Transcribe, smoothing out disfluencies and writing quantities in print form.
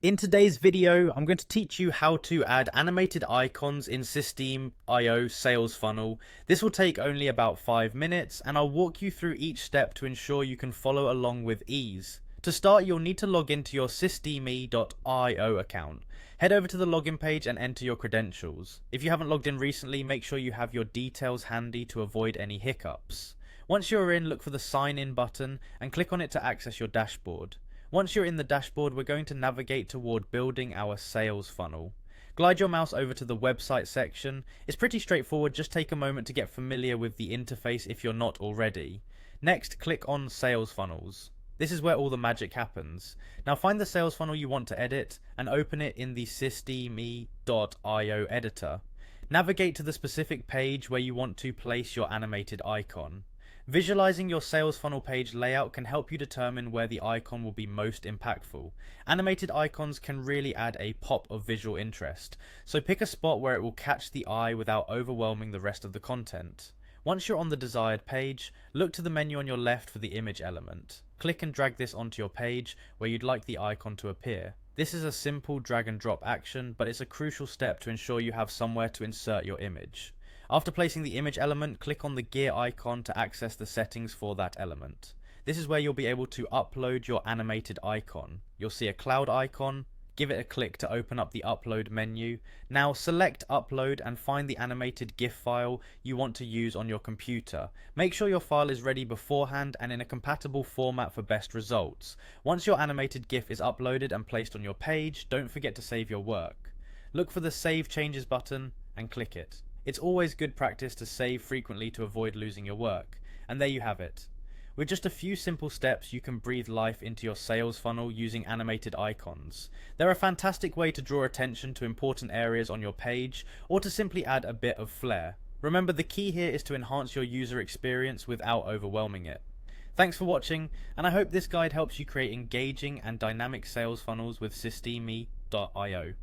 In today's video, I'm going to teach you how to add animated icons in systeme.io sales funnel. This will take only about 5 minutes, and I'll walk you through each step to ensure you can follow along with ease. To start, you'll need to log into your systeme.io account. Head over to the login page and enter your credentials. If you haven't logged in recently, make sure you have your details handy to avoid any hiccups. Once you're in, look for the sign in button and click on it to access your dashboard. Once you're in the dashboard, we're going to navigate toward building our sales funnel. Glide your mouse over to the website section. It's pretty straightforward, just take a moment to get familiar with the interface if you're not already. Next, click on Sales Funnels. This is where all the magic happens. Now find the sales funnel you want to edit and open it in the systeme.io editor. Navigate to the specific page where you want to place your animated icon. Visualizing your sales funnel page layout can help you determine where the icon will be most impactful. Animated icons can really add a pop of visual interest, so pick a spot where it will catch the eye without overwhelming the rest of the content. Once you're on the desired page, look to the menu on your left for the image element. Click and drag this onto your page where you'd like the icon to appear. This is a simple drag and drop action, but it's a crucial step to ensure you have somewhere to insert your image. After placing the image element, click on the gear icon to access the settings for that element. This is where you'll be able to upload your animated icon. You'll see a cloud icon. Give it a click to open up the upload menu. Now select upload and find the animated GIF file you want to use on your computer. Make sure your file is ready beforehand and in a compatible format for best results. Once your animated GIF is uploaded and placed on your page, don't forget to save your work. Look for the Save Changes button and click it. It's always good practice to save frequently to avoid losing your work. And there you have it. With just a few simple steps, you can breathe life into your sales funnel using animated icons. They're a fantastic way to draw attention to important areas on your page, or to simply add a bit of flair. Remember, the key here is to enhance your user experience without overwhelming it. Thanks for watching, and I hope this guide helps you create engaging and dynamic sales funnels with systeme.io.